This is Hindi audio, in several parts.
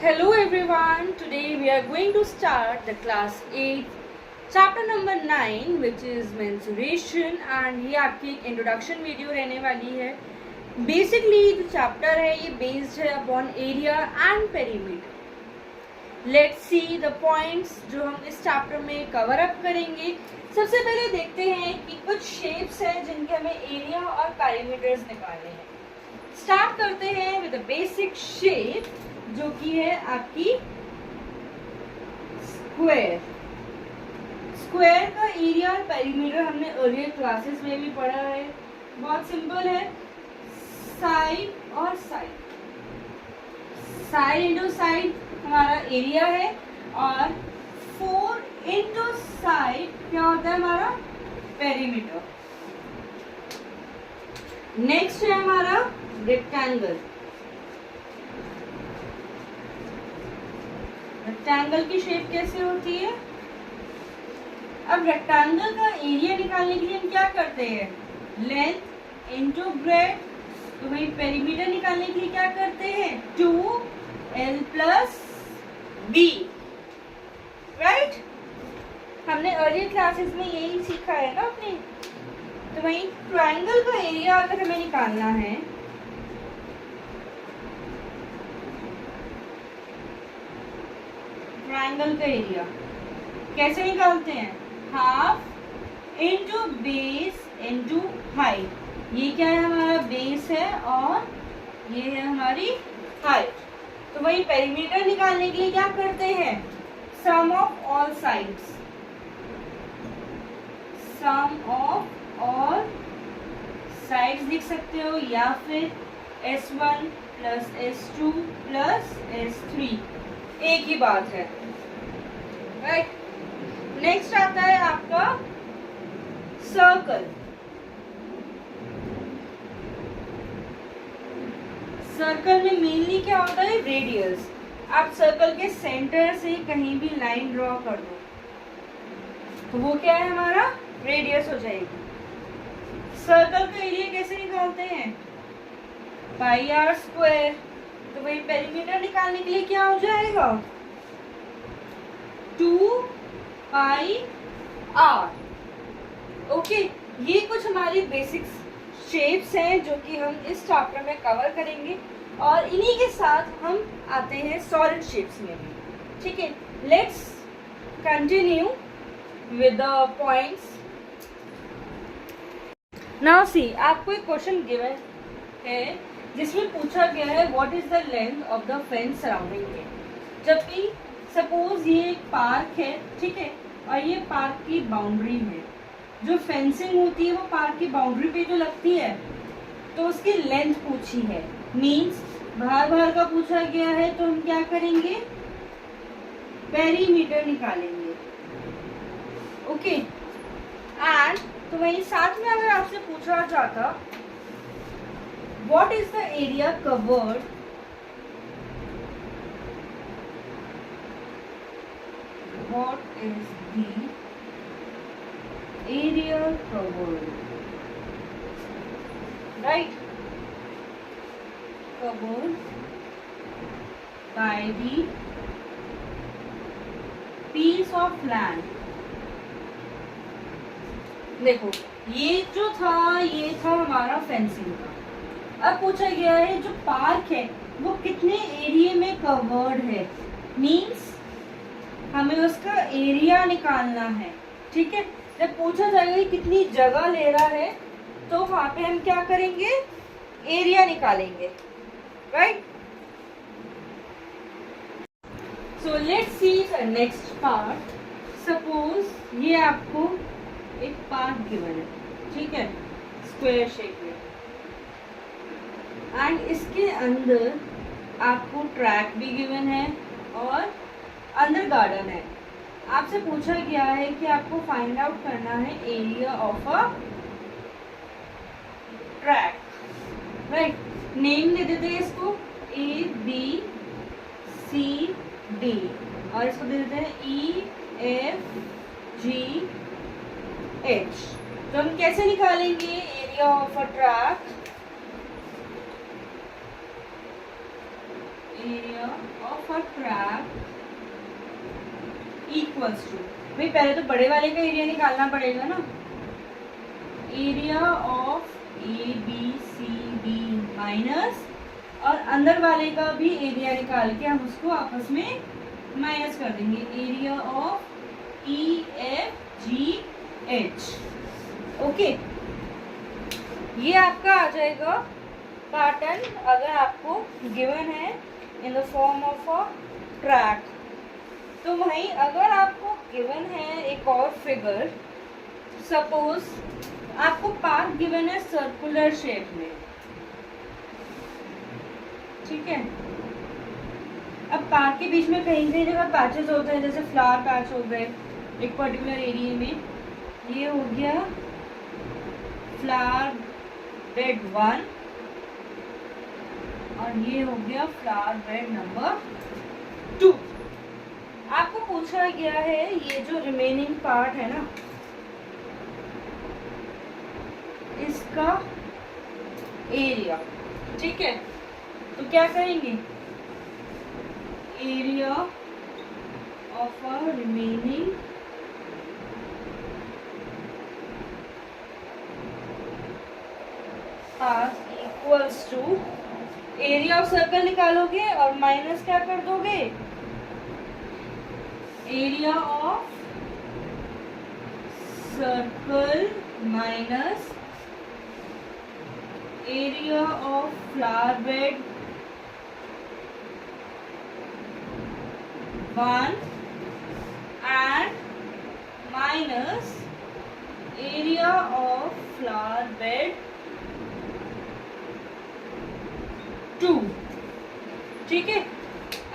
Hello everyone, today we are going to start the class 8 chapter number 9 which is mensuration and ये आपकी एक इंट्रोडक्शन वीडियो रहने वाली है। बेसिकली जो चैप्टर है ये बेस्ड है upon area and perimeter. Let's see the points जो हम इस चैप्टर में कवर अप करेंगे। सबसे पहले देखते हैं कि कुछ शेप्स हैं जिनके हमें एरिया और पेरीमीटर्स निकालने हैं। स्टार्ट करते हैं विद द बेसिक शेप जो कि है आपकी स्क्वायर। स्क्वायर का एरिया और पेरीमीटर हमने अर्लियर क्लासेस में भी पढ़ा है। बहुत सिंपल है, साइड और साइड, साइड इंटू साइड हमारा एरिया है और 4 इंटू साइड क्या होता है हमारा पेरीमीटर। नेक्स्ट है हमारा रेक्टेंगल। रेक्टेंगल की शेप कैसे होती है? अब रेक्टेंगल का एरिया निकालने के लिए हम क्या करते हैं? Length into breadth. तो वही पेरीमीटर निकालने के लिए क्या करते हैं? 2l plus b, right? हमने अर्लियर क्लासेस में यही सीखा है ना अपने। तो वही ट्रायंगल का एरिया अगर हमें निकालना है ट्रायंगल का एरिया कैसे निकालते हैं? Half into base into height. ये क्या है? हमारा बेस है और ये है हमारी हाइट। तो वही पेरीमीटर निकालने के लिए क्या करते हैं? Sum of all sides, sum of all sides लिख सकते हो या फिर S1 plus S2 plus S3, एक ही बात है, राइट? नेक्स्ट आता है आपका सर्कल। सर्कल में मेनली क्या होता है? रेडियस। आप सर्कल के सेंटर से कहीं भी लाइन ड्रॉ कर दो तो वो क्या है? हमारा रेडियस हो जाएगी। सर्कल का एरिया कैसे निकालते हैं? पाई आर स्क्वायर। तो वही पेरीमीटर निकालने के लिए क्या हो जाएगा? 2 पाई आर। ओके, ये कुछ हमारी बेसिक शेप्स हैं जो कि हम इस चैप्टर में कवर करेंगे और इन्हीं के साथ हम आते हैं सॉलिड शेप्स में भी। ठीक है, let's continue with the points. Now see, आपको एक क्वेश्चन गिवन है जिसमें पूछा गया है what is the length of the fence surrounding it. जब भी सपोज ये एक पार्क है, ठीक है, और ये पार्क की बाउंड्री है। जो फेंसिंग होती है वो पार्क की बाउंड्री पे जो लगती है, तो उसकी लेंथ पूछी है। मींस बाहर बाहर का पूछा गया है तो हम क्या करेंगे? पेरीमीटर निकालेंगे। ओके, एंड तो वही साथ में अगर आपसे पूछा जाता what is the area covered what is the area covered, right? Covered by the piece of land। देखो, ये जो था ये था हमारा फेंसिंग का। अब पूछा गया है जो पार्क है वो कितने एरिया में कवर्ड है। मींस हमें उसका एरिया निकालना है। ठीक है, जब पूछा जाएगा कि कितनी जगह ले रहा है तो वहां पे हम क्या करेंगे? एरिया निकालेंगे, right? So let's see the next part. Suppose ये आपको एक पार्क गिवन है, ठीक है, स्क्वायर शेप में, एंड इसके अंदर आपको ट्रैक भी गिवन है और अंदर गार्डन है। आपसे पूछा गया है कि आपको फाइंड आउट करना है area of a track, right? Name दे देते हैं इसको ABCD और इसको दे देते हैं EFGH। तो हम कैसे निकालेंगे area of a track? Area of a track equals to, भाई पहले तो बड़े वाले का एरिया निकालना पड़ेगा ना, area of A B C D minus, और अंदर वाले का भी एरिया निकाल के हम उसको आपस में माइनस कर देंगे, area of E F G H. Okay, ये आपका आ जाएगा पैटर्न अगर आपको गिवन है in the form of a track. तो वहीं अगर आपको गिवन है एक और फिगर, सपोज आपको पार्क गिवन है सर्कुलर शेप में, ठीक है। अब पार्क के बीच में कहीं कहीं जगह पैचेस होते हैं, जैसे फ्लावर पैच हो गए एक पर्टिकुलर एरिया में, ये हो गया फ्लावर बेड 1 और ये हो गया फ्लावर बेड नंबर 2। आपको पूछा गया है ये जो रिमेनिंग पार्ट है ना, इसका एरिया, ठीक है। तो क्या करेंगे, area of a remaining part equals to area of circle निकालोगे और माइनस क्या कर दोगे, area of circle minus area of flower bed 1 and minus area of flower bed 2, ठीक है।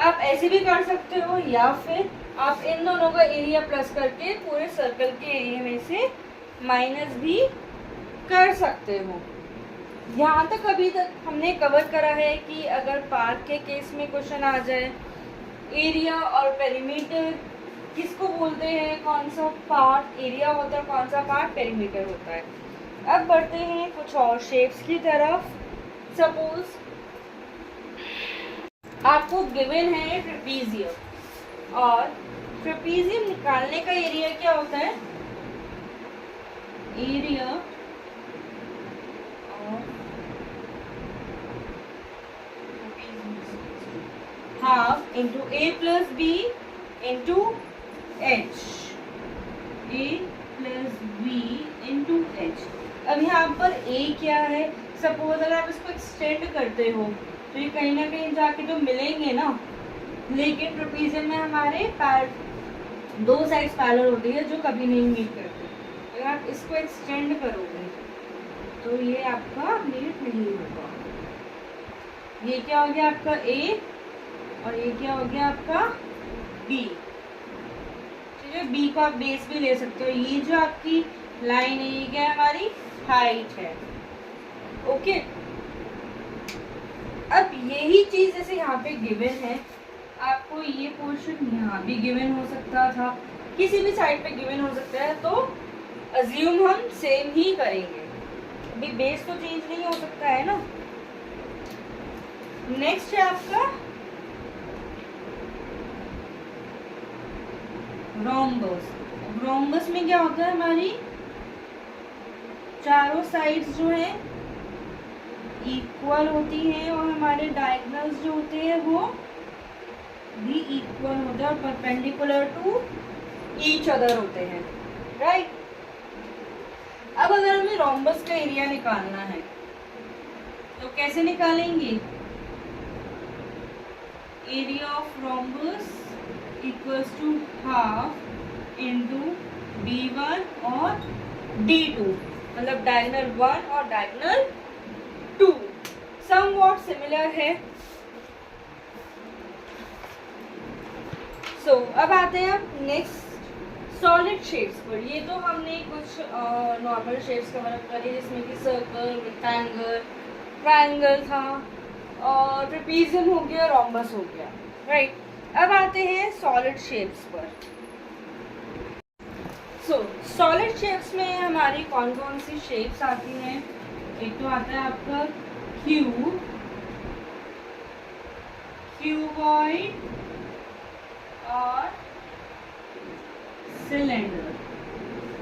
आप ऐसे भी कर सकते हो या फिर आप इन दोनों का एरिया प्लस करके पूरे सर्कल के एरिया में से माइनस भी कर सकते हो। यहाँ तक अभी तक हमने कवर करा है कि अगर पार्क के केस में क्वेश्चन आ जाए, एरिया और पेरीमीटर किसको बोलते हैं, कौन सा पार्ट एरिया होता है, कौन सा पार्ट पेरीमीटर होता है। अब बढ़ते हैं कुछ और शेप्स की तरफ। सपोज आपको गिवन है ट्रेपीजियम, और ट्रेपीजियम निकालने का एरिया क्या होता है, area of half into A plus B into H, A plus B into H. अब यहाँ पर ए क्या है, सपोज अगर आप इसको एक्सटेंड करते हो तो ये कहीं ना कहीं जाके तो मिलेंगे ना, लेकिन ट्रेपीजियम में हमारे दो साइड्स पैरेलल होती है जो कभी नहीं मीट करती। अगर आप इसको एक्सटेंड करोगे तो ये आपका मीट नहीं होगा। ये क्या हो गया आपका ए और ये क्या हो गया आपका बी, ठीक है। बी को आप बेस भी ले सकते हो। ये जो आपकी लाइन है ये क्या है, हमारी हाइट है, ओके। अब यही चीज जैसे यहाँ पे गिवन है, आपको ये पोर्शन यहाँ भी गिवन हो सकता था, किसी भी साइड पे गिवन हो सकता है, तो अज्यूम हम सेम ही करेंगे, अभी बेस तो चेंज नहीं हो सकता है ना। नेक्स्ट है आपका रोम्बस। रोम्बस में क्या होता है, हमारी चारों साइड्स जो है इक्वल होती हैं और हमारे डायगोनल्स जो होते हैं वो भी इक्वल होते हैं और परपेंडिकुलर टू ईच अदर होते हैं, राइट। अब अगर हमें रोम्बस का एरिया निकालना है तो कैसे निकालेंगे, area of rhombus equals to half into D1 और D2, मतलब डायगोनल 1 और डायगोनल 2 समवॉट सिमिलर है। सो अब आते हैं नेक्स्ट सॉलिड शेप्स पर। ये तो हमने कुछ नॉर्मल शेप्स कवर अप करी, जिसमें कि सर्कल, रेक्टेंगल, ट्रायंगल था और ट्रेपीजियम हो गया, रोम्बस हो गया, राइट। अब आते हैं सॉलिड शेप्स पर। सो सॉलिड शेप्स में हमारी कौन कौन सी शेप्स आती हैं, एक तो आता है आपका क्यूब क्यूबॉइड और सिलेंडर,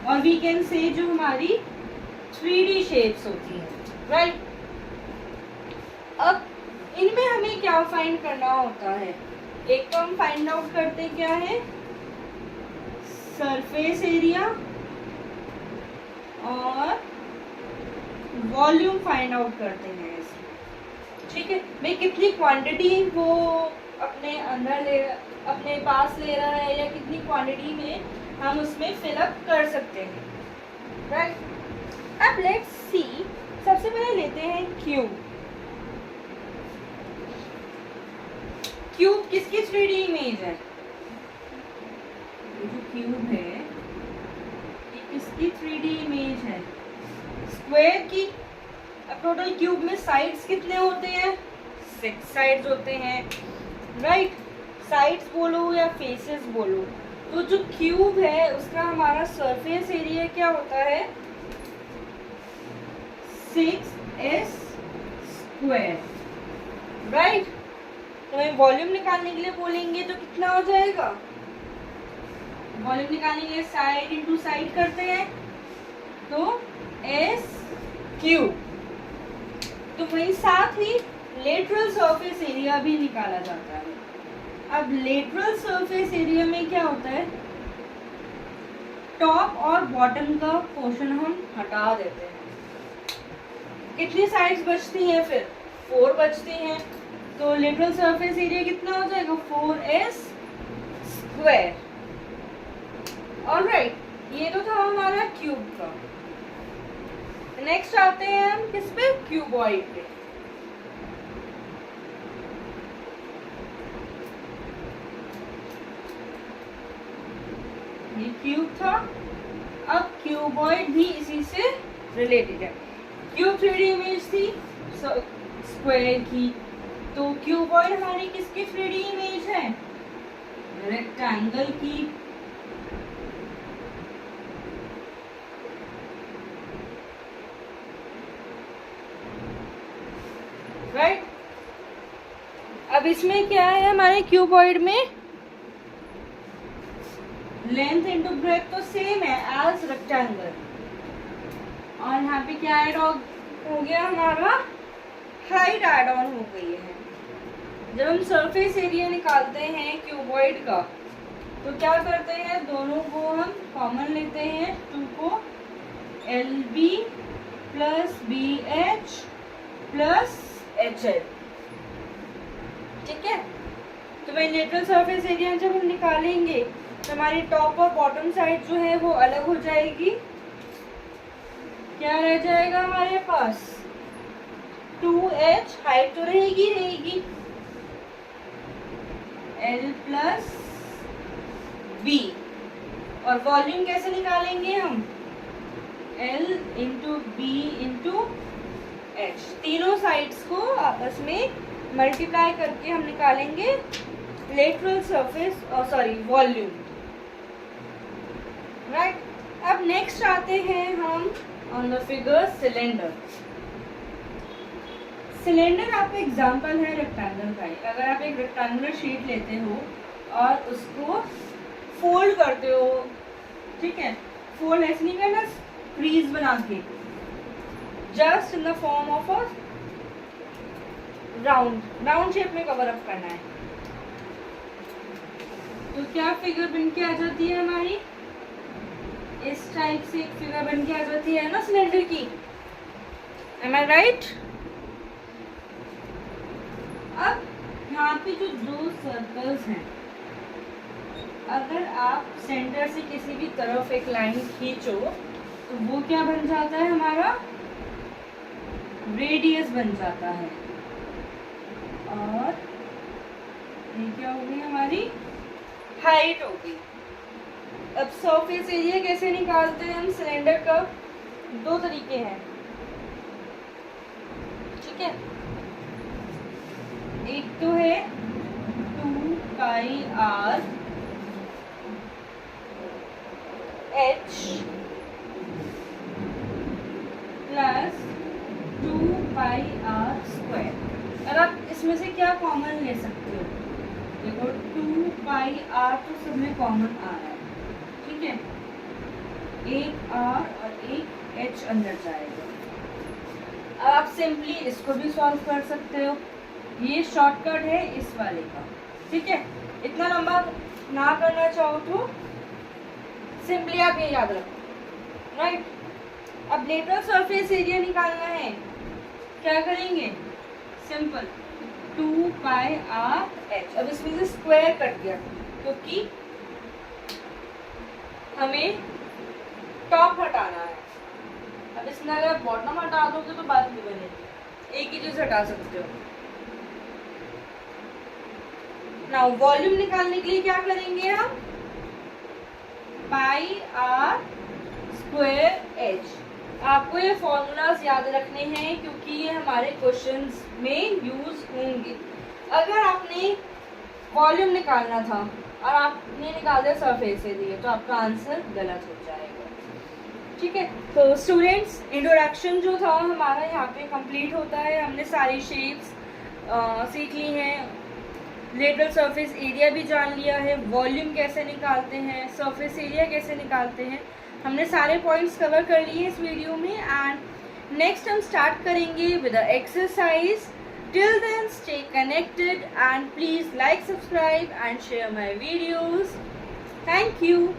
और वी कैन से जो हमारी 3D शेप्स होती हैं, राइट। अब इनमें हमें क्या फाइंड करना होता है? एक तो हम फाइंड आउट करते क्या है, सरफेस एरिया और वॉल्यूम फाइंड आउट करते हैं इसमें, ठीक है। भाई कितनी क्वांटिटी वो अपने अंदर अपने पास ले रहा है, या कितनी क्वांटिटी में हम उसमें फिलअप कर सकते हैं, राइट। अब लेट्स सी, सबसे पहले लेते हैं क्यूब। क्यूब किसकी 3D इमेज है? ये जो क्यूब है ये किसकी 3D इमेज है? स्क्वायर की। अब टोटल क्यूब में साइड्स कितने होते हैं? 6 साइड्स होते हैं, राइट। साइड्स बोलो या फेसेस बोलो, तो जो क्यूब है उसका हमारा सरफेस एरिया क्या होता है? 6s square, right. तो हमें वॉल्यूम निकालने के लिए बोलेंगे तो कितना हो जाएगा? वॉल्यूम निकालने के लिए साइड इंटू साइड करते हैं, तो s क्यूब। तो वही साथ ही लेटरल सरफेस एरिया भी निकाला जाता है। अब लेटरल सरफेस एरिया में क्या होता है? टॉप और बॉटम का पोर्शन हम हटा देते हैं। कितनी साइड्स बचती हैं फिर? 4 बचती हैं। तो लेटरल सरफेस एरिया कितना हो जाएगा? 4s square. ऑलराइट, ये तो था हमारा क्यूब का। नेक्स्ट आते हैं हम किस पे? क्यूबॉइड पे। ये क्यूब था, अब क्यूबॉइड भी इसी से रिलेटेड है। क्यूब 3D इमेज थी स्क्वायर की, तो क्यूबॉइड हमारी किसकी 3D इमेज है? रेक्टेंगल की। राइट। अब इसमें क्या है हमारे क्यूबॉइड में? लेंथ इंटू ब्रेथ तो सेम है एज रेक्टेंगल, और यहाँ पे क्या ऐड हो गया हमारा? हाइट ऐड ऑन हो गई है। जब हम सरफेस एरिया निकालते हैं क्यूबॉइड का तो क्या करते हैं? दोनों को हम कॉमन लेते हैं, 2 को LB plus BH plus HL, ठीक है। तो भाई लेटरल सरफेस एरिया जब हम निकालेंगे तो हमारी टॉप और बॉटम साइड जो है वो अलग हो जाएगी। क्या रह जाएगा हमारे पास? 2H, हाइट तो रहेगी L प्लस B, और वॉल्यूम कैसे निकालेंगे हम? L into B into H। तीनों साइड्स को आपस में मल्टीप्लाई करके हम निकालेंगे लेटरल सरफेस वॉल्यूम, राइट। अब नेक्स्ट आते हैं हम on the figure cylinder. Cylinder आपका एग्जाम्पल है रेक्टेंगल का ही। अगर आप एक रेक्टेंगुलर शीट लेते हो और उसको फोल्ड करते हो, ठीक है, फोल्ड ऐसे नहीं करना क्रीज बना के, just in the form of a round shape में कवर अप करना है, तो क्या फिगर बन के आ जाती है हमारी? इस टाइप से एक फिगर बन के आ जाती है ना सिलेंडर की। एम आई राइट? अब यहाँ पे जो 2 सर्कल्स हैं, अगर आप सेंटर से किसी भी तरफ एक लाइन खींचो तो वो क्या बन जाता है हमारा? रेडियस बन जाता है, और ये क्या होगी हमारी? हाइट होगी। अब सरफेस एरिया कैसे निकालते हैं हम सिलेंडर का? 2 तरीके हैं, ठीक है। एक तो है 2 पाई r h प्लस 2 पाई r स्क्वायर। अगर आप इस इसमें से क्या कॉमन ले सकते हो? देखो 2πr तो सब में कॉमन आ रहा है, ठीक है, एक r और एक h अंदर जाएगा। अब आप सिंपली इसको भी सॉल्व कर सकते हो, ये शॉर्टकट है इस वाले का, ठीक है। इतना लंबा ना करना चाहो तो सिंपली आप ये याद रखो, राइट। अब लेटरल सरफेस एरिया निकालना है, क्या करेंगे? Simple 2πr/h। अब इसमें से स्क्वायर कट गया क्योंकि हमें टॉप हटाना है। अब इसमें अगर बॉटम हटा दोगे तो बात नहीं बनेगी, एक ही चीज हटा सकते हो। नाउ वॉल्यूम निकालने के लिए क्या करेंगे हम? πr²h। आपको ये फॉर्मूलाज याद रखने हैं क्योंकि ये हमारे क्वेश्चंस में यूज होंगे। अगर आपने वॉल्यूम निकालना था और आपने निकाल दिया सरफेस एरिया तो आपका आंसर गलत हो जाएगा, ठीक है। तो स्टूडेंट्स, इंट्रोडक्शन जो था हमारा यहाँ पे कंप्लीट होता है। हमने सारी शेप्स सीख ली हैं, लेटरल सरफेस एरिया भी जान लिया है, वॉल्यूम कैसे निकालते हैं, सरफेस एरिया कैसे निकालते हैं, हमने सारे पॉइंट्स कवर कर लिए इस वीडियो में। एंड नेक्स्ट हम स्टार्ट करेंगे with the exercise. Till then stay connected and please like, subscribe and share my videos. Thank you.